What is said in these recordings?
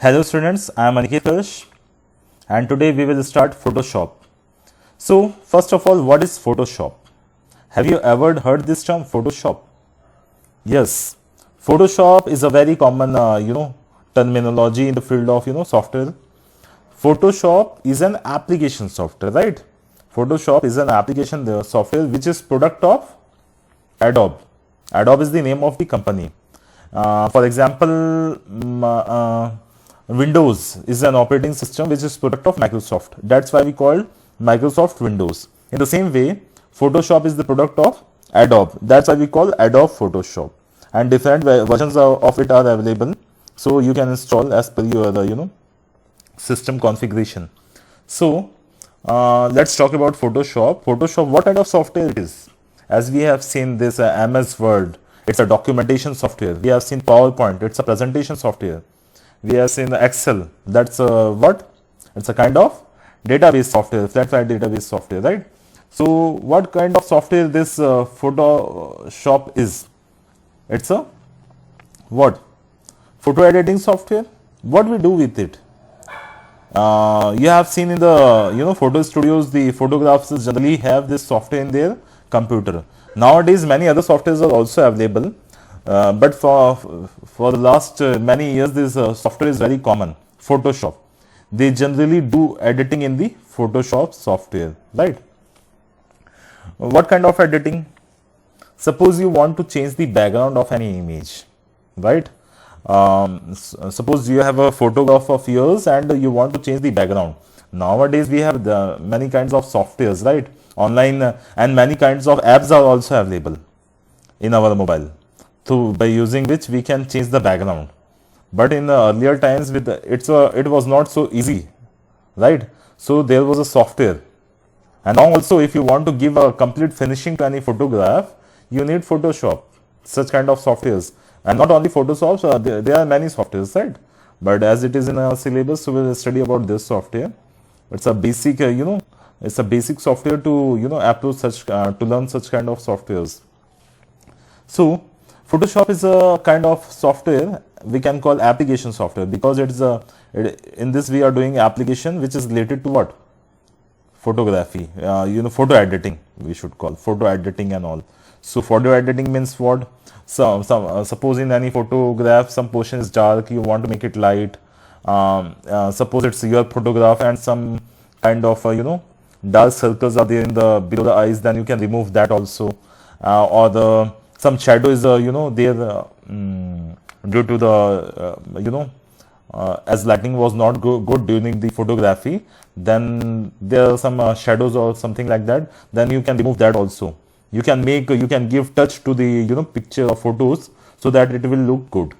Hello students, I am Aniket Hirsch and today we will start Photoshop. So first of all, what is Photoshop? Have you ever heard this term Photoshop? Yes, Photoshop is a very common terminology in the field of software. Photoshop is an application software, right? Photoshop is an application software which is product of Adobe. Adobe is the name of the company. For example, Windows is an operating system which is product of Microsoft. That's why we call Microsoft Windows. In the same way, Photoshop is the product of Adobe. That's why we call Adobe Photoshop. And different versions of it are available. So you can install as per your system configuration. So let's talk about Photoshop. Photoshop, what kind of software it is? As we have seen this MS Word, it's a documentation software. We have seen PowerPoint, it's a presentation software. We have seen Excel, that's what? It's a kind of database software, flat file database software, right? So what kind of software this Photoshop is? It's a what? Photo editing software. What we do with it? You have seen in the photo studios, the photographers generally have this software in their computer. Nowadays many other softwares are also available, but for the last many years this software is very common. Photoshop, they generally do editing in the Photoshop software, right? What kind of editing? Suppose you want to change the background of any image, right? Suppose you have a photograph of yours and you want to change the background. Nowadays we have many kinds of softwares, right? Online and many kinds of apps are also available in our mobile, so by using which we can change the background. But in the earlier times it was not so easy, right? So there was a software, and now also if you want to give a complete finishing to any photograph, you need Photoshop, such kind of softwares. And not only Photoshop, there are many softwares, right? But as it is in our syllabus, so we will study about this software. It's a basic it's a basic software to approach such to learn such kind of softwares. So Photoshop is a kind of software we can call application software, because in this we are doing application which is related to what? Photography, photo editing, we should call photo editing and all. So photo editing means what? Suppose in any photograph some portion is dark, you want to make it light. Suppose it's your photograph and some kind of dark circles are there in the below the eyes, then you can remove that also. Or some shadow is there due to the as lighting was not good during the photography, then there are some shadows or something like that, then you can remove that also. You can give touch to the picture or photos so that it will look good.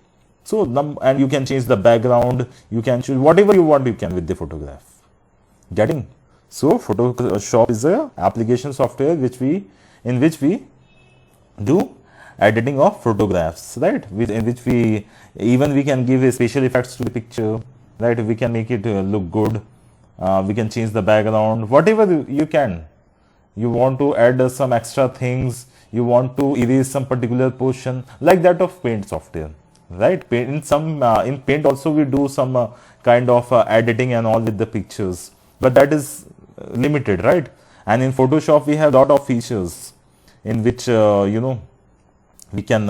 So and you can change the background, you can choose whatever you want, you can with the photograph. Getting? So Photoshop is a application software in which we do editing of photographs, right? In which we can give special effects to the picture, right? We can make it look good. We can change the background, whatever you can. You want to add some extra things, you want to erase some particular portion, like that of Paint software, right? In Paint also we do some kind of editing and all with the pictures, but that is limited, right? And in Photoshop we have lot of features in which we can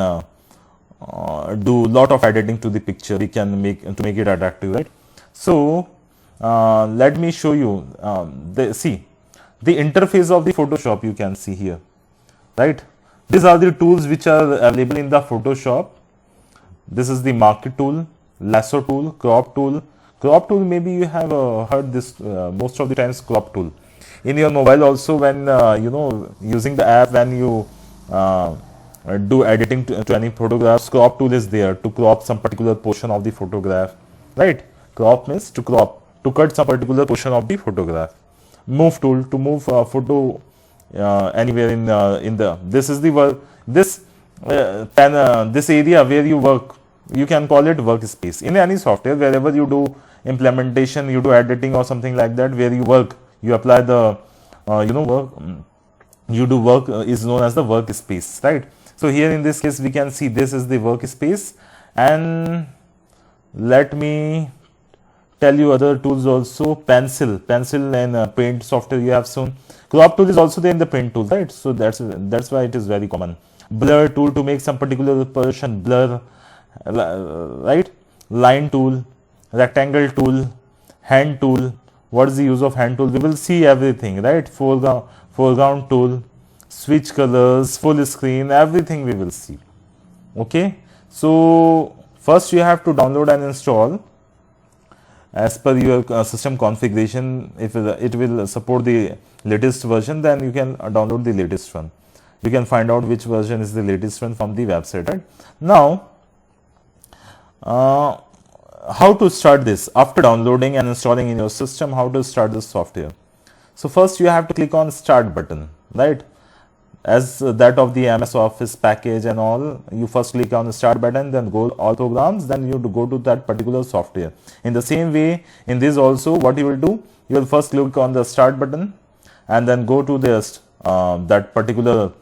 do lot of editing to the picture. We can make it attractive, right? So let me show you. The interface of the Photoshop you can see here, right? These are the tools which are available in the Photoshop. This is the marquee tool, lasso tool, crop tool. Crop tool, maybe you have heard this most of the times, crop tool. In your mobile also, when using the app, when you do editing to any photographs, crop tool is there to crop some particular portion of the photograph, right? Crop means to cut some particular portion of the photograph. Move tool to move photo anywhere in the this area where you work, you can call it workspace. In any software, wherever you do implementation, you do editing or something like that, where you work, you apply the work, you do work is known as the workspace, right? So here in this case we can see this is the workspace, and let me tell you other tools also. Pencil and paint software you have soon. Crop tool is also there in the paint tool, right? So that's why it is very common. Blur tool to make some particular position blur, right? Line tool, rectangle tool, hand tool. What is the use of hand tool? We will see everything, right? Foreground tool, switch colors, full screen, everything we will see. Okay, so first you have to download and install as per your system configuration. If it will support the latest version, then you can download the latest one. You can find out which version is the latest one from the website, right? Now, how to start this? After downloading and installing in your system, how to start this software? So first you have to click on start button, right? As that of the MS Office package and all, you first click on the start button, then go all programs, then you go to that particular software. In the same way, in this also, what you will do, you will first click on the start button and then go to this that particular,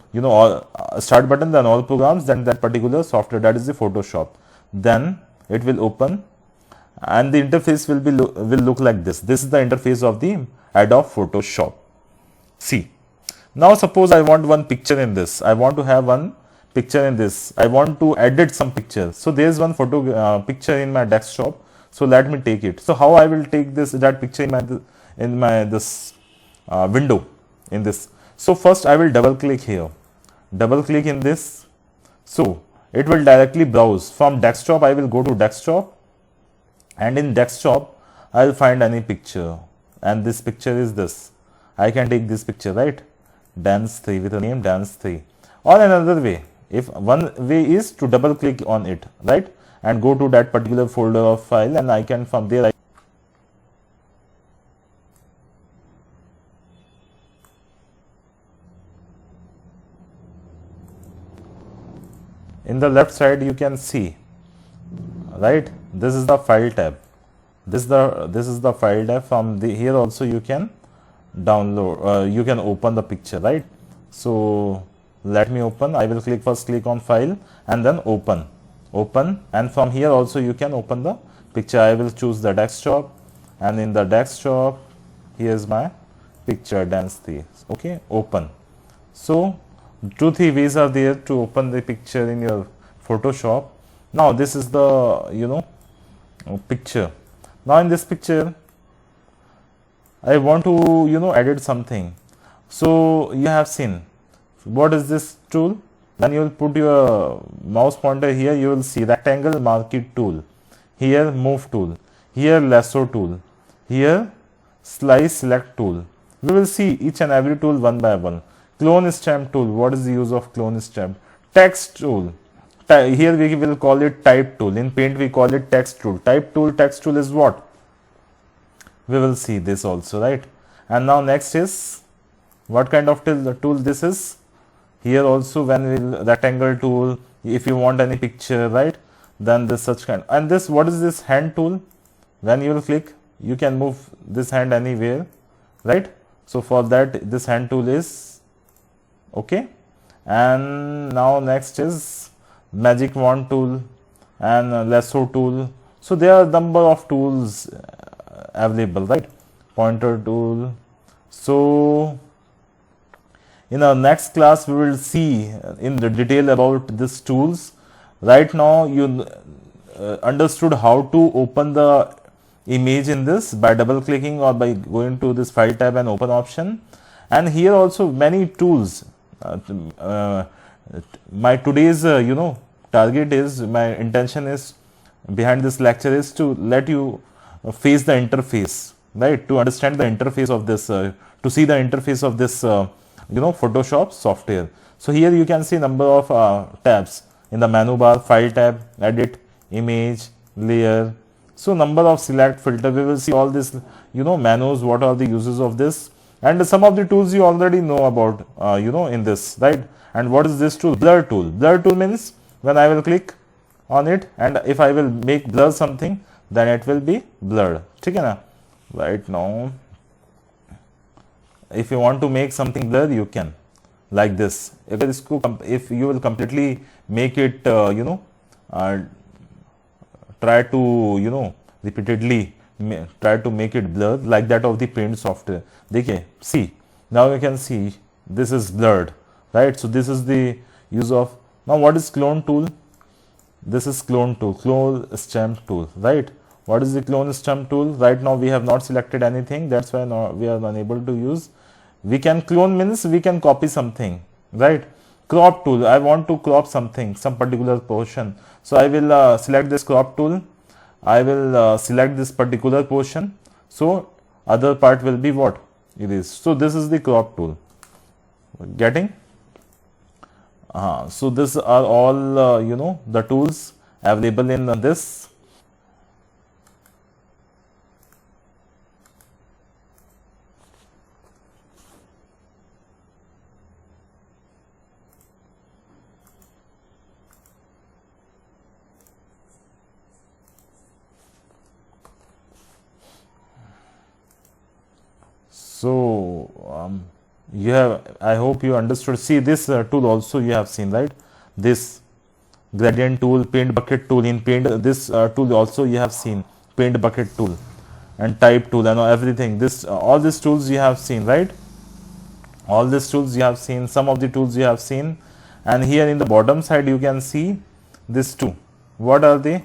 start button, then all programs, then that particular software, that is the Photoshop. Then it will open and the interface will look like this. This is the interface of the Adobe Photoshop. See, now suppose I want one picture in this. I want to have one picture in this. I want to edit some picture. So there is one picture in my desktop. So let me take it. So how I will take that picture in my window in this. So first I will double click here. Double click in this. So it will directly browse. From desktop I will go to desktop, and in desktop I will find any picture, and this picture is this. I can take this picture, right? Dance 3 with a name Dance 3. Or another way, if one way is to double click on it, right? And go to that particular folder of file, and I can from there in the left side you can see, right? This is the file tab. This is the file tab. From here also you can download, you can open the picture, right? So let me open. I will first click on file and then open, and from here also you can open the picture. I will choose the desktop, and in the desktop here is my picture Dance 3. Okay, open. So 2-3 ways are there to open the picture in your Photoshop. Now this is the picture. Now in this picture I want to edit something. So you have seen what is this tool. Then you will put your mouse pointer here. You will see rectangle marquee tool, here move tool, here lasso tool, here slice select tool. We will see each and every tool one by one. Clone stamp tool. What is the use of clone stamp? Text tool. Here we will call it type tool. In Paint we call it text tool. Type tool, text tool is what? We will see this also, right? And now next is what kind of tool this is? Here also when we'll rectangle tool, if you want any picture, right? Then this such kind. And this, what is this hand tool? When you will click, you can move this hand anywhere, right? So for that this hand tool is okay. And now next is magic wand tool and lasso tool. So there are number of tools available, right? Pointer tool. So in our next class we will see in the detail about these tools. Right now you understood how to open the image in this by double clicking or by going to this file tab and open option. And here also many tools. My today's target is, my intention is behind this lecture is to let you face the interface, right? To understand the interface of this, to see the interface of this Photoshop software. So here you can see number of tabs in the menu bar: file tab, edit, image, layer. So number of select, filter. We will see all this menus, what are the uses of this, and some of the tools you already know about in this, right? And what is this tool? Blur tool. Blur tool means when I will click on it and if I will make blur something, then it will be blurred. Okay, na? Right now if you want to make something blur, you can like this. If you will completely make it try to repeatedly try to make it blur like that of the paint software. देखिए, see, now you can see this is blurred, right? So this is the use of, now what is clone tool? This is clone tool, clone stamp tool, right? What is the clone stamp tool? Right now we have not selected anything, that's why now we are unable to use. We can clone means we can copy something, right? Crop tool, I want to crop something, some particular portion. So I will select this crop tool. I will select this particular portion. So other part will be what? Erase. So this is the crop tool. Getting? So these are all the tools available in this. So you have, I hope you understood. See this tool also you have seen, right? This gradient tool, paint bucket tool. In paint, this tool also you have seen, paint bucket tool and type tool and everything. This all these tools you have seen, right? All these tools you have seen, some of the tools you have seen. And here in the bottom side you can see this two. What are they?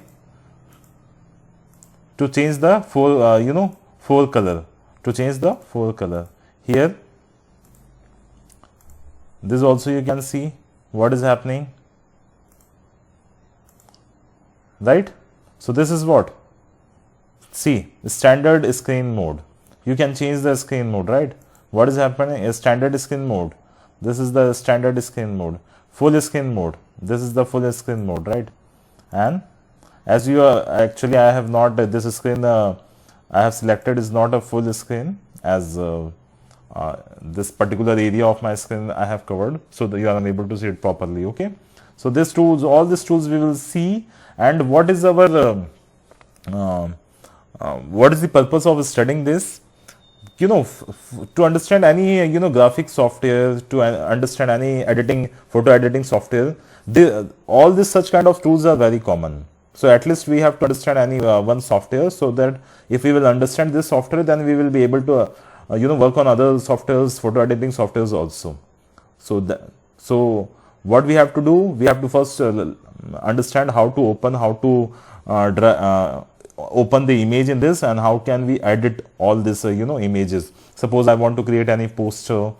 To change the fore color, to change the fore color. Here this also you can see what is happening, right? So this is what, see, standard screen mode. You can change the screen mode, right? What is happening is standard screen mode. This is the standard screen mode. Full screen mode, this is the full screen mode, right? And as you are, actually I have not, this screen I have selected is not a full screen, as this particular area of my screen I have covered, so that you are unable to see it properly. Okay, so these tools, all these tools we will see. And what is our what is the purpose of studying this? To understand any graphic software, to understand any photo editing software, all these such kind of tools are very common. So at least we have to understand any one software, so that if we will understand this software, then we will be able to work on other softwares, photo editing softwares also. So what we have to do, we have to first understand how to open, open the image in this, and how can we edit all this images. Suppose I want to create any poster,